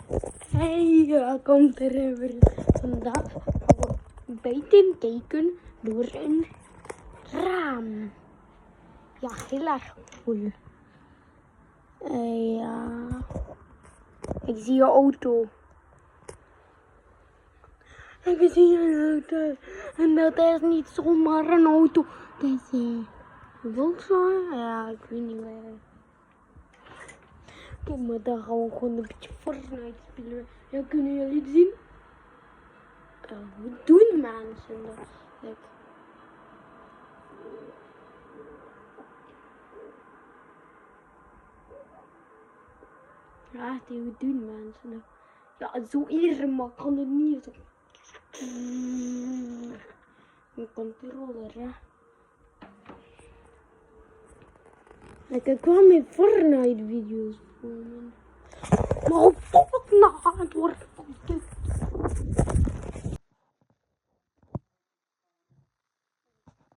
Hey, komt er weer. Vandaag gaan we buiten kijken door een raam. Ja, heel erg cool. Ja. Ik zie een auto. Ik zie een auto. En dat is niet zomaar een auto. Dat is een Volkswagen. Ja, ik weet niet meer. Oké, maar dan gaan we gewoon een beetje Fortnite spelen. Ja, kunnen jullie het zien? Hoe doen mensen dat? Ja, hoe doen mensen dat? Ja, zo eerder, maar ik kan het niet zo. Een controller, hè. Ik kwam in Fortnite video's voor. Maar